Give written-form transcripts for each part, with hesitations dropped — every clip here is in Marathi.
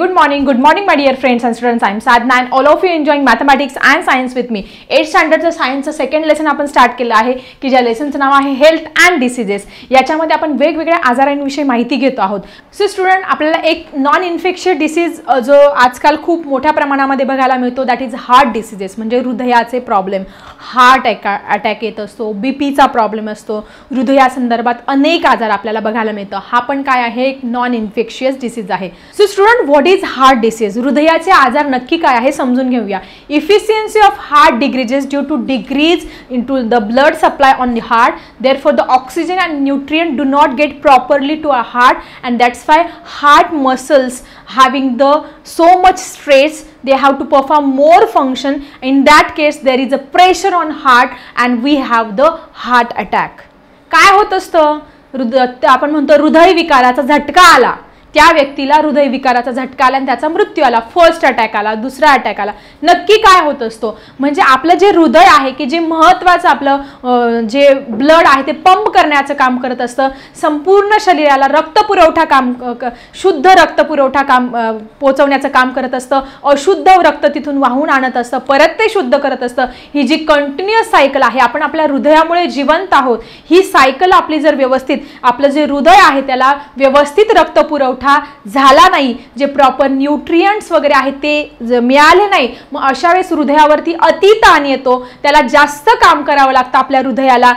good morning my dear friends and students. I am Sadhna and all of you enjoying mathematics and science with me. 8th स्टँडर्डचं सायन्सचं सेकंड लेसन आपण स्टार्ट केलं आहे की ज्या लेसनचं नाव आहे हेल्थ अँड डिसीजेस. याच्यामध्ये आपण वेगवेगळ्या आजारांविषयी माहिती घेतो आहोत. सो स्टुडंट, आपल्याला एक नॉन इन्फेक्शियस डिसीज जो आजकाल खूप मोठ्या प्रमाणामध्ये बघायला मिळतो दॅट इज हार्ट डिसीजेस, म्हणजे हृदयाचे प्रॉब्लेम. हार्ट अटॅक येत असतो, बीपीचा प्रॉब्लेम असतो, हृदयासंदर्भात अनेक आजार आपल्याला बघायला मिळतं. हा पण काय आहे, एक नॉन इन्फेक्शियस डिसीज आहे. So student, what is heart disease? हृदयाचे आजार नक्की काय आहे समजून घेऊया. Efficiency of heart decreases due to decrease into the blood supply on the heart. Therefore the oxygen and nutrient do not get properly to our heart, and that's why heart muscles having the so much stress, they have to perform more function. In that case there is a pressure on heart and we have the heart attack. काय होत असतं? आपण म्हणतो हृदय विकाराचा झटका आला, त्या व्यक्तीला हृदय विकाराचा झटका आला आणि त्याचा मृत्यू आला. फर्स्ट अटॅक आला, दुसरा अटॅक आला. नक्की काय होत असतो? म्हणजे आपलं जे हृदय आहे की जे महत्त्वाचं आपलं जे ब्लड आहे ते पंप करण्याचं काम करत असतं. संपूर्ण शरीराला रक्तपुरवठा शुद्ध रक्तपुरवठा पोहोचवण्याचं काम करत असतं. अशुद्ध रक्त तिथून वाहून आणत असतं, परत ते शुद्ध करत असतं. ही जी कंटिन्युअस सायकल आहे, आपण आपल्या हृदयामुळे जिवंत आहोत. ही सायकल आपली जर व्यवस्थित, आपलं जे हृदय आहे त्याला व्यवस्थित रक्तपुरवठा झाला नाही, जे प्रॉपर न्यूट्रिएंट्स वगैरे आहेत ते मिळाले नाही, मग अशा वेळेस हृदयावरती अति ताण येतो. त्याला जास्त काम करावं लागतं. आपल्या हृदयाला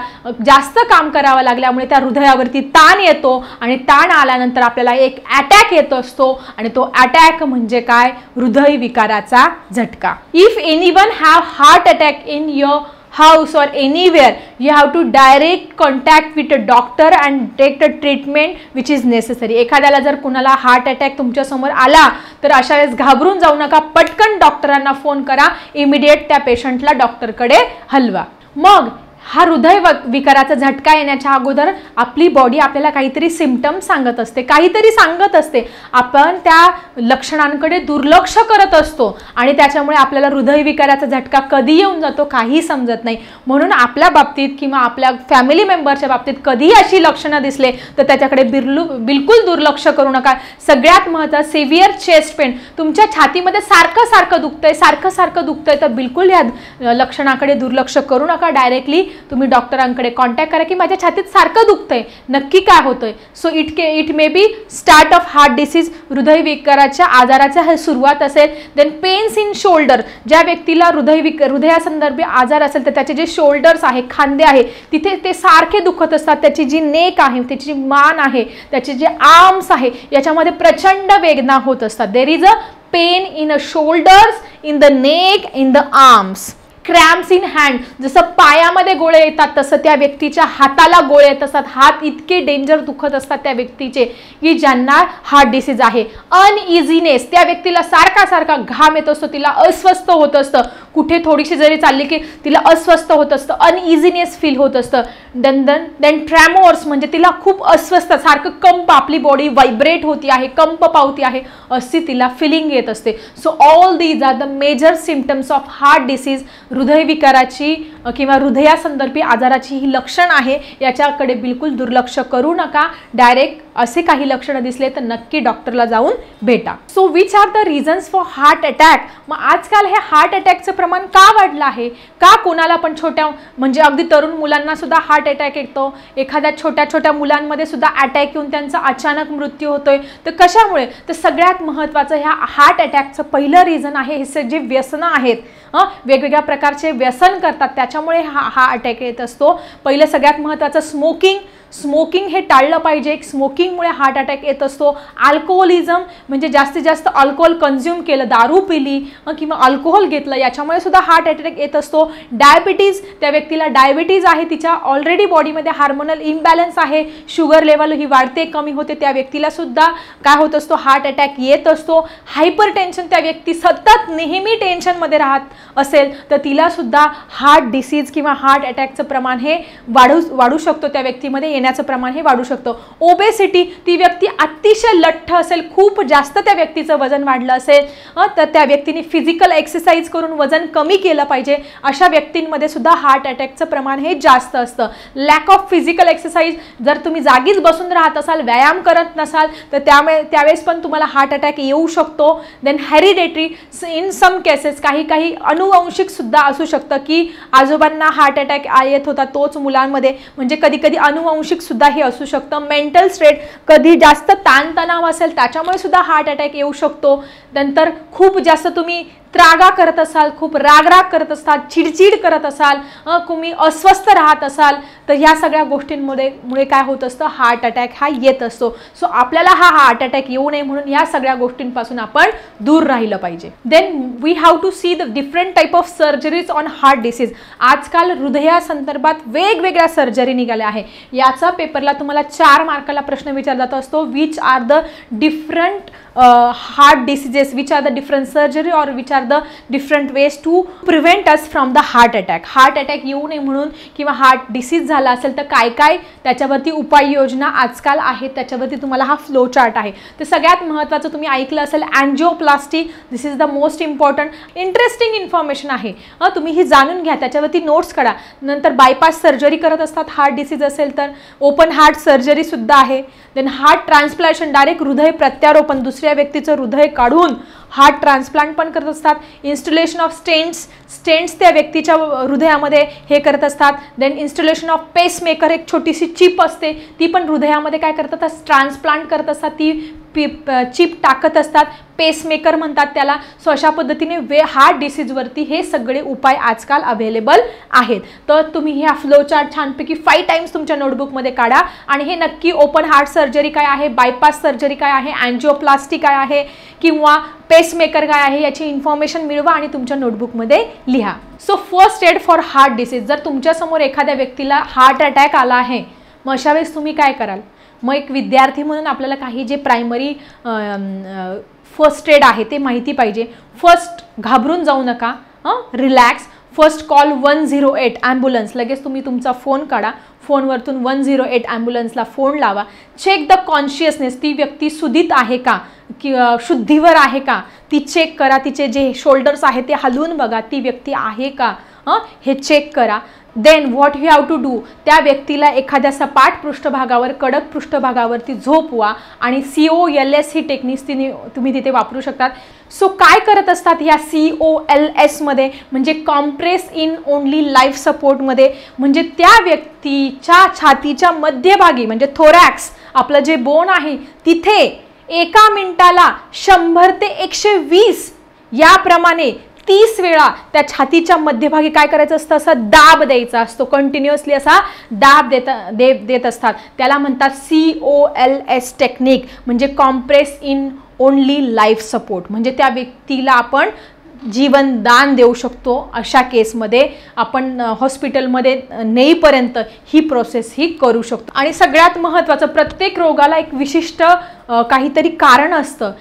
जास्त काम करावं लागल्यामुळे त्या हृदयावरती ताण येतो आणि ताण आल्यानंतर आपल्याला एक अटॅक येत असतो आणि तो अटॅक म्हणजे काय? हृदय विकाराचा झटका. If anyone have heart attack in your house or anywhere, you have to direct contact with a doctor and take the treatment which is necessary. एखाद्याला जर कुणाला हार्ट अटॅक तुमच्या समोर आला तर अशा वेळेस घाबरून जाऊ नका, पटकन डॉक्टरांना फोन करा, इमिडिएट त्या पेशंटला डॉक्टरकडे हलवा. मग हा हृदय विकाराचा झटका येण्याच्या अगोदर आपली बॉडी आपल्याला काहीतरी सिम्पटम्स सांगत असते, काहीतरी सांगत असते. आपण त्या लक्षणांकडे दुर्लक्ष करत असतो आणि त्याच्यामुळे आपल्याला हृदय विकाराचा झटका कधी येऊन जातो काही समजत नाही. म्हणून आपल्या बाबतीत किंवा आपल्या फॅमिली मेंबरच्या बाबतीत कधीही अशी लक्षणं दिसले तर त्याच्याकडे बिलकुल दुर्लक्ष करू नका. सगळ्यात महत्त्वाचं, सिव्हिअर चेस्ट पेन, तुमच्या छातीमध्ये सारखं दुखतंय तर बिलकुल या लक्षणाकडे दुर्लक्ष करू नका. डायरेक्टली तुम्ही डॉक्टरांकडे कॉन्टॅक्ट करा की माझ्या छातीत सारखं दुखतंय, नक्की काय होतंय. So it may be start of heart disease, हृदय विकाराच्या आजाराचा सुरुवात असेल. देन पेन्स इन शोल्डर, ज्या व्यक्तीला हृदयासंदर्भी आजार असेल तर त्याचे जे शोल्डर्स आहे, खांदे आहे, तिथे ते सारखे दुखत असतात. त्याची जी नेक आहे, त्याची जी मान आहे, त्याचे जे आर्म्स आहे, याच्यामध्ये प्रचंड वेदना होत असतात. There is a pain in a shoulders, in the neck, in the arms. Cramps in hand, जसं पायामध्ये गोळे येतात तसं त्या व्यक्तीच्या हाताला गोळे येत असतात. हात इतके डेंजर दुखत असतात त्या व्यक्तीचे की ज्यांना हार्ट डिसीज आहे. अनइझीनेस, त्या व्यक्तीला सारखा घाम येत असतो, तिला अस्वस्थ होत असतं, कुठे थोडीशी जरी चालली की तिला अस्वस्थ होत असतं, अनइझीनेस फील होत असतं. देन ट्रॅमोर्स, म्हणजे तिला खूप अस्वस्थ, सारखं कंप, आपली बॉडी व्हायब्रेट होती आहे, कंप पावती आहे अशी तिला फिलिंग येत असते. So all these are the major symptoms of heart disease. हृदय विकाराची किंवा हृदयासंदर्भी आजाराची ही लक्षण आहे, याच्याकडे बिलकुल दुर्लक्ष करू नका. डायरेक्ट असे काही लक्षणं दिसले तर नक्की डॉक्टरला जाऊन भेटा. So which are the reasons for heart attack? मग आजकाल हे हार्ट अटॅकचं प्रमाण का वाढलं आहे? का कोणाला पण छोट्या, म्हणजे अगदी तरुण मुलांना सुद्धा हार्ट अटॅक येतो, एखाद्या छोट्या मुलांमध्ये सुद्धा अटॅक येऊन त्यांचा अचानक मृत्यू होतोय. तर कशामुळे? तर सगळ्यात महत्त्वाचं ह्या हार्ट अटॅकचं पहिलं रिझन आहे हे जे व्यसनं आहेत, वेगवेगळ्या प्रकारचे व्यसन करतात, त्याच्यामुळे हा अटॅक येत असतो. पहिलं सगळ्यात महत्त्वाचं स्मोकिंग हे टाळलं पाहिजे. स्मोकिंगमुळे हार्ट अटॅक येत असतो. अल्कोहोलिझम, म्हणजे जास्तीत जास्त अल्कोहोल कन्झ्युम केलं, दारू पिली किंवा अल्कोहोल घेतलं, याच्यामुळे सुद्धा हार्ट अटॅक येत असतो. डायबिटीज, त्या व्यक्तीला डायबिटीज आहे, तिच्या ऑलरेडी बॉडीमध्ये हार्मोनल इम्बॅलन्स आहे, शुगर लेवल ही वाढते कमी होते, त्या व्यक्तीला सुद्धा काय होत असतो? हार्ट अटॅक येत असतो. हायपर टेन्शन, त्या व्यक्ती सतत नेहमी टेन्शनमध्ये राहत असेल तर तिला सुद्धा हार्ट डिसीज किंवा हार्ट अटॅकचं प्रमाण हे वाढू शकतो, त्या व्यक्तीमध्ये येण्याचं प्रमाण हे वाढू शकतं. ओबेसिटी, ती व्यक्ती अतिशय लठ्ठ असेल, खूप जास्त त्या व्यक्तीचं वजन वाढलं असेल, तर त्या व्यक्तीने फिजिकल एक्सरसाइज करून वजन कमी केलं पाहिजे. अशा व्यक्तींमध्ये सुद्धा हार्ट अटॅकचं प्रमाण हे जास्त असतं. लॅक ऑफ फिजिकल एक्सरसाइज, जर तुम्ही जागीच बसून राहत असाल, व्यायाम करत नसाल, तर त्यावेळेस पण तुम्हाला हार्ट अटॅक येऊ शकतो. Then hereditary, in some cases काही अनुवंशिक सुद्धा असू शकतं की आजोबांना हार्ट अटॅक येत होता तोच मुलांमध्ये, म्हणजे कधी कधी अनुवंशिक सुद्धा हे असू शकतं. मेंटल स्टेट, कधी जास्त ताणतणाव असेल त्याच्यामुळे सुद्धा हार्ट अटॅक येऊ शकतो. नंतर खूप जास्त तुम्ही त्रागा करत असाल, खूप रागराग करत असाल, चिडचिड करत असाल, तुम्ही अस्वस्थ राहत असाल, तर ह्या सगळ्या गोष्टींमुळे काय होत असतं, हार्ट अटॅक हा येत असतो. सो आपल्याला हा हार्ट अटॅक येऊ नये म्हणून ह्या सगळ्या गोष्टींपासून आपण दूर राहिलं पाहिजे. Then we have to see the different type of surgeries on heart disease. आजकाल हृदयासंदर्भात वेगवेगळ्या सर्जरी निघाल्या आहे. याचा पेपरला तुम्हाला 4 मार्काला प्रश्न विचारला जात असतो. Which are the different heart diseases, which are the different surgery और which are the different ways to prevent us from the heart attack. Heart attack येऊ नये म्हणून किंवा हार्ट डिसीज झाला असेल तर काय काय त्याच्यावरती उपाययोजना आजकाल आहेत, त्याच्यावरती तुम्हाला हा फ्लो चार्ट आहे. तर सगळ्यात महत्त्वाचं तुम्ही ऐकलं असेल angioplasty. This is the most important interesting information आहे, तुम्ही ही जाणून घ्या, त्याच्यावरती नोट्स काढा. नंतर बायपास सर्जरी करत असतात हार्ट डिसीज असेल तर, ओपन हार्ट सर्जरी सुद्धा आहे. देन हार्ट ट्रान्सप्लांटेशन, डायरेक्ट हृदय प्रत्यारोपण, दुसऱ्या व्यक्तीचं हृदय काढून हार्ट ट्रान्सप्लांट पण करत असतात. इन्स्टॉलेशन ऑफ स्टेंट्स त्या व्यक्तीच्या हृदयामध्ये हे करत असतात. देन इन्स्टॉलेशन ऑफ पेसमेकर, एक छोटीशी चिप असते ती पण हृदयामध्ये काय करतात, ट्रान्सप्लांट करत असतात, ती चिप टाकत असतात, पेसमेकर म्हणतात त्याला. सो अशा पद्धतीने हार्ट डिसीजवरती हे सगळे उपाय आजकाल अवेलेबल आहेत. तर तुम्ही ह्या फ्लो चार्ट छानपैकी 5 टाइम्स तुमच्या नोटबुकमध्ये काढा आणि हे नक्की ओपन हार्ट सर्जरी काय आहे, बायपास सर्जरी काय आहे, अँजिओप्लास्टी काय आहे किंवा पेसमेकर काय आहे याची इन्फॉर्मेशन मिळवा आणि तुमच्या नोटबुकमध्ये लिहा. So first aid for heart disease, जर तुमच्यासमोर एखाद्या व्यक्तीला हार्ट अटॅक आला आहे, मग अशा वेळेस तुम्ही काय कराल? मग एक विद्यार्थी म्हणून आपल्याला काही जे प्रायमरी फर्स्ट एड आहे ते माहिती पाहिजे. फर्स्ट घाबरून जाऊ नका, रिलॅक्स. फर्स्ट कॉल 108 ॲम्ब्युलन्स, लगेच तुम्ही तुमचा फोन काढा, फोनवरतून 108 ॲम्ब्युलन्सला फोन लावा. चेक द कॉन्शियसनेस, ती व्यक्ती सुदित आहे का, की शुद्धीवर आहे का, ती चेक करा. तिचे जे शोल्डर्स आहेत ते हलवून बघा, ती व्यक्ती आहे का हे चेक करा. Then what you have to do, त्या व्यक्तीला एखाद्या सपाट पृष्ठभागावर, कडक पृष्ठभागावरती झोपवा आणि COLS ही टेक्निक्स तुम्ही तिथे वापरू शकतात. सो काय करत असतात ह्या COLS मध्ये, म्हणजे कॉम्प्रेस इन ओनली लाईफ सपोर्टमध्ये, म्हणजे त्या व्यक्तीच्या छातीच्या मध्यभागी म्हणजे थोरॅक्स, आपलं जे बोन आहे तिथे एका मिनिटाला 100 ते 120 याप्रमाणे 30 वेळा त्या छातीच्या मध्यभागी काय करायचं असतं, असा दाब द्यायचा असतो, कंटिन्युअसली असा दाब देत असतात. त्याला म्हणतात COLS टेक्निक, म्हणजे compress in only life support, म्हणजे त्या व्यक्तीला आपण जीवनदान देऊ शकतो. अशा केसमध्ये आपण हॉस्पिटलमध्ये नेईपर्यंत ही प्रोसेस ही करू शकतो. आणि सगळ्यात महत्त्वाचं, प्रत्येक रोगाला एक विशिष्ट काहीतरी कारण असतं.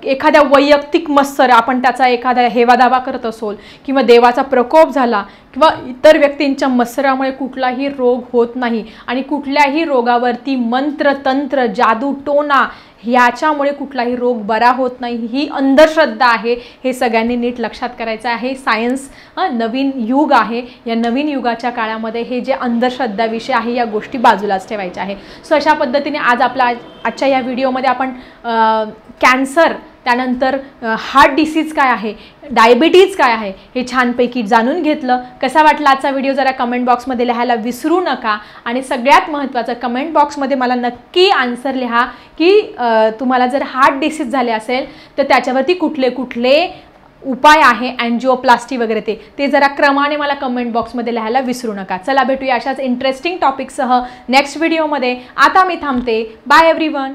एखाद्या वैयक्तिक मत्सर, आपण त्याचा एखादा हेवादावा करत असोल किंवा देवाचा प्रकोप झाला किंवा इतर व्यक्तींच्या मत्सरामुळे कुठलाही रोग होत नाही आणि कुठल्याही रोगावरती मंत्र तंत्र जादू टोना ह्याच्यामुळे कुठलाही रोग बरा होत नाही, ही अंधश्रद्धा आहे. हे सगळ्यांनी नीट लक्षात करायचं आहे. सायन्स नवीन युग आहे, या नवीन युगाच्या काळामध्ये हे जे अंधश्रद्धा विषय आहे या गोष्टी बाजूलाच ठेवायच्या आहे. सो अशा पद्धतीने आज आजच्या या व्हिडिओमध्ये आपण कॅन्सर, त्यानंतर हार्ट डिसीज काय आहे, डायबिटीज काय आहे हे छानपैकी जाणून घेतलं. कसा वाटला आजचा व्हिडिओ जरा कमेंट बॉक्समध्ये लिहायला विसरू नका. आणि सगळ्यात महत्त्वाचं, कमेंट बॉक्समध्ये मला नक्की आन्सर लिहा की तुम्हाला जर हार्ट डिसीज झाले असेल तर त्याच्यावरती कुठले कुठले उपाय आहे, अँजिओप्लास्टी वगैरे ते जरा क्रमाने मला कमेंट बॉक्समध्ये लिहायला विसरू नका. चला भेटूया अशाच इंटरेस्टिंग टॉपिकसह नेक्स्ट व्हिडिओमध्ये. आता मी थांबते. Bye everyone.